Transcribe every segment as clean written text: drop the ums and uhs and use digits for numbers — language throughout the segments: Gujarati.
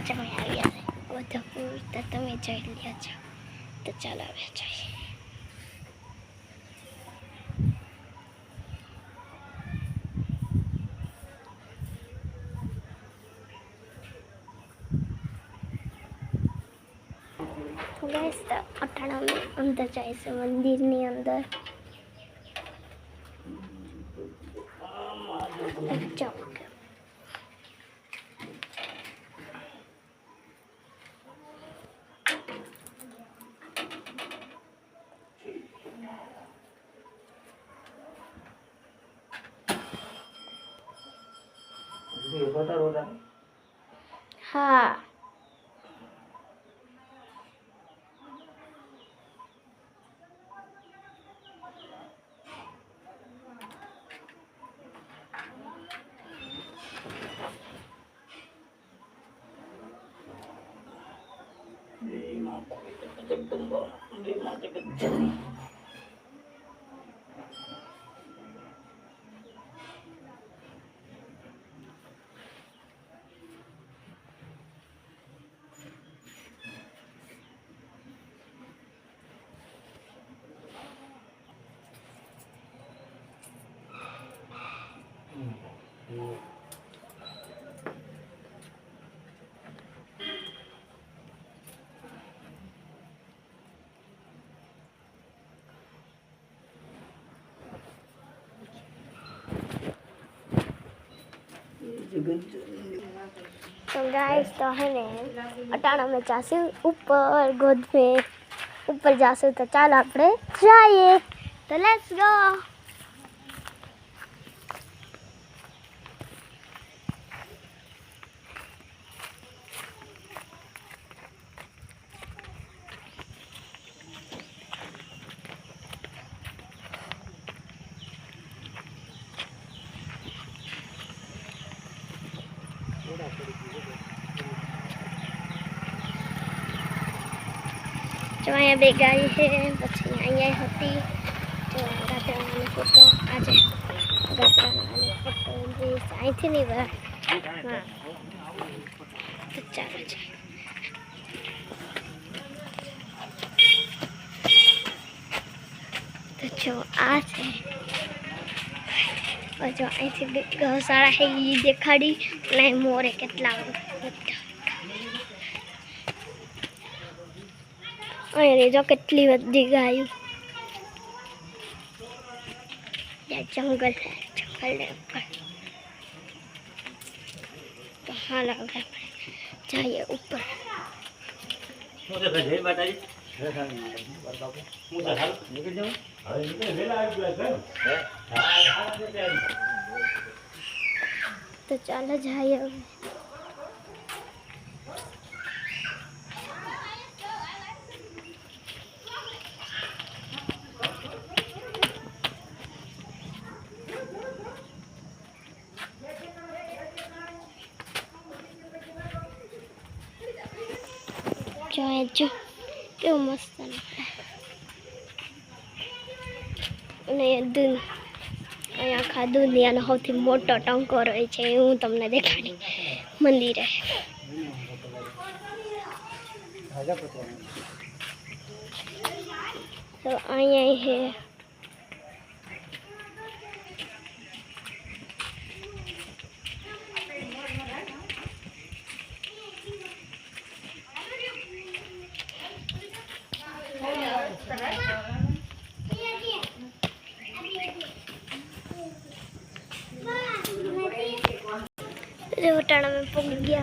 તમે આવ્યા છે બધા ફૂલ તો તમે જોઈ લ્યો છો તો ચાલો હવે જોઈએ गाइस तो अठाड़ा में अंदर जाए से मंदिर ની અંદર हाँ तो गाइस तो है ने अटाणा में जासे ऊपर गोद में ऊपर जासे तो चल आपणे जाइए तो लेट्स गो जो अँ बे गाड़ी है पी अँ होती जो गात्रा फोटो आज गात्रा फोटो आई थी नहीं बार हाँ तो चलो तो जो आज है और जो अँ गौशाला है ये देखाड़ी मोरे केटला अरे जो कितनी बड़ी गाय जंगल है ऊपर तो हाँ लगा जाइए ऊपर तो चलो जाइए जो क्यों मस्त दूध आखा दुनिया सौथी मोटो टंको रही है हूँ तमने देखाड़ी मंदिर है तो अँ है उठाना में पुगी गया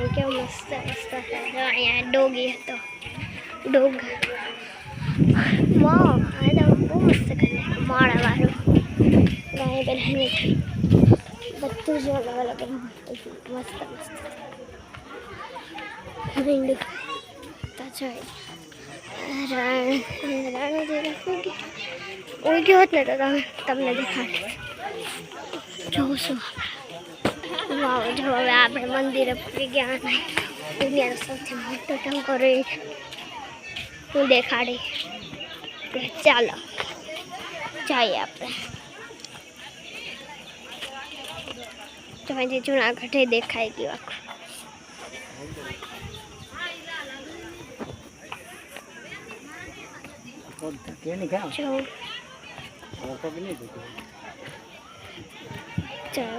क्या मस्त मस्त है यहाँ डोगी है तो डोग माँ तो मस्त कर माड़ा वारू गाय बेलने बत्तू जो अलग अलग मस्त मस्त तमने देखा जो जो हम आप मंदिर गया दुनिया सौथी मोटो टंको रही हूँ देखाड़ी આપણે ચાલો જઈએ આપણે તો જે જુનાગઢ દેખાઈ ગયું આખું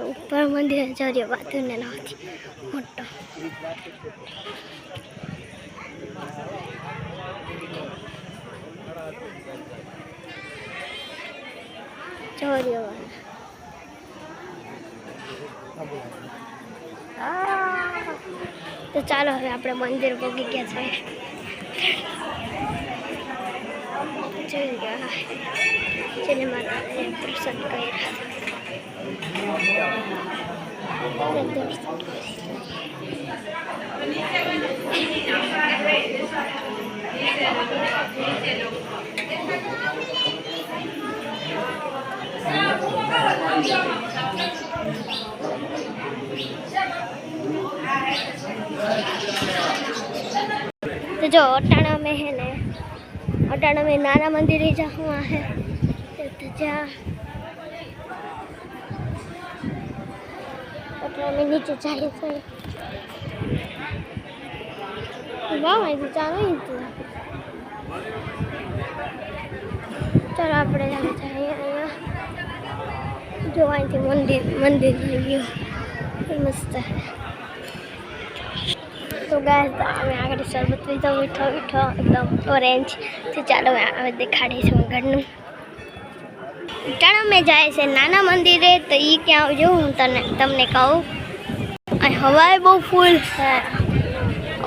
ઉપર મંદિર જરીએ વાત ને નથી મોટો ચોરીઓ તો ચાલો હવે આપણે મંદિર પહોંચી ગયા છે જોઈ ગયા જેને માતાએ પ્રસન્ન કર્યા तो जो अटाना में है ने अटाना में नाना मंदिर ही जा हुआ है तो जा अटाना में नीचे चाहिए तो वाह मैं तो चालू ही थी चलो આપણે જઈએ અહીંયા જો અહીંથી મંદિર વ્યૂ મસ્ત है तो गाइस मैं आगे शरबत पीता मीठो मीठो एकदम ऑरेंज तो चलो मैं दिखाड़ी छूँ घरનું टाणा में जाए से नाना मंदिर है तो ये क्या जो हूँ तमने कहूँ हवा बहुत फूल है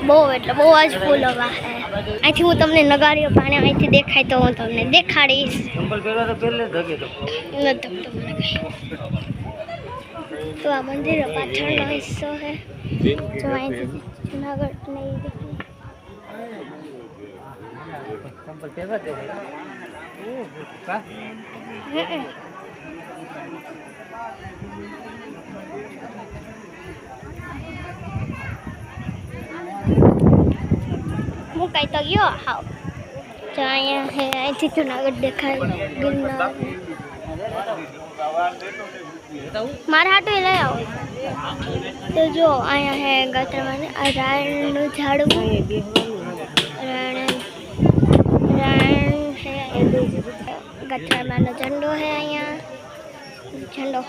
बहुत એટલે બહુ જ ફૂલ હવા है અહીંથી હું તમને નગારીઓ પાણી અહીંથી દેખાય તો હું તમને દેખાડીશ ચંપલ પહેરવા તો પહેલે ધગે તો તો આ મંદિર પાછળનો હિસ્સો है जो અહીંથી જુનાગઢ નહીં દેખાય ચંપલ પહેરવા દે ઓ કા હું કઈ તો ગયો હાવ જો અહીંયા હે અહીંથી જુનાગઢ દેખાય ગિરનાર મારા હાટું લઈ આવો તો જો અહીંયા હે ગતરમાને આ રાયણનું ઝાડવું રાયણ હે ગતરમાનો ઝંડો હે અહીંયા ઝંડો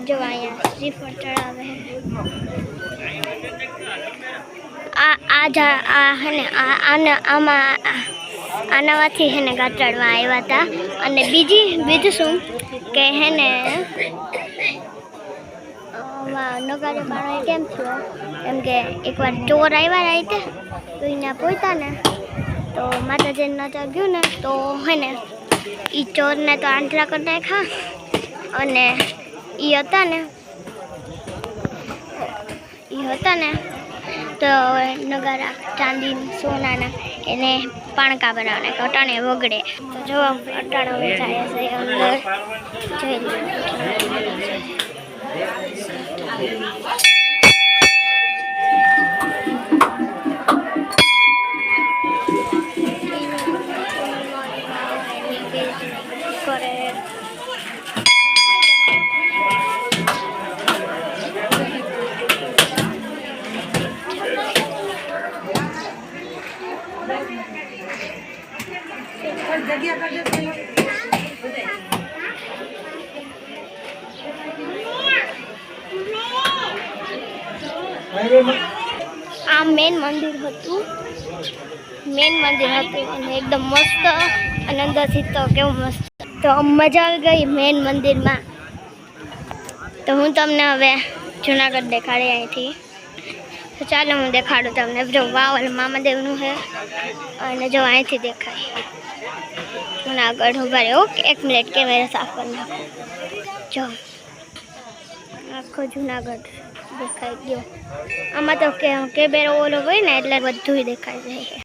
જો અહીંયા શ્રીફળ ચડાવે હે આનામાંથી હે ને ગાંઠડવા આવ્યા હતા અને બીજું શું કે હે ને નગારે પાડો કેમ થયો કેમ કે એકવાર ચોર આવ્યા રાતે તો એને પહોંચ્યા ને તો માતાજીને નજર ગયું ને તો હે ને એ ચોરને તો આંધળા કરી નાખ્યા અને એ હતા ને તો નગારા ચાંદી સોનાના એને પાણકા બનાવને અટાણે વગડે તો જો અટાણો વેચાય છે અંદર જોઈ કરે આ મેન મંદિર હતું અને એકદમ મસ્ત અને અંદરથી તો કેવું મસ્ત તો મજા આવી ગઈ મેન મંદિરમાં તો હું તમને હવે જુનાગઢ દેખાડી અહીંથી તો ચાલો હું દેખાડું તમને જો વાવલ મામાદેવનું છે અને જો અહીંથી દેખાય જુનાગઢ ઉભા રહે ઓકે 1 મિનિટ કેમેરા સાફ કરી નાખો જો આખો જુનાગઢ દેખાઈ ગયો આમાં તો કેમેરો ઓલો હોય ને એટલે બધું દેખાઈ જાય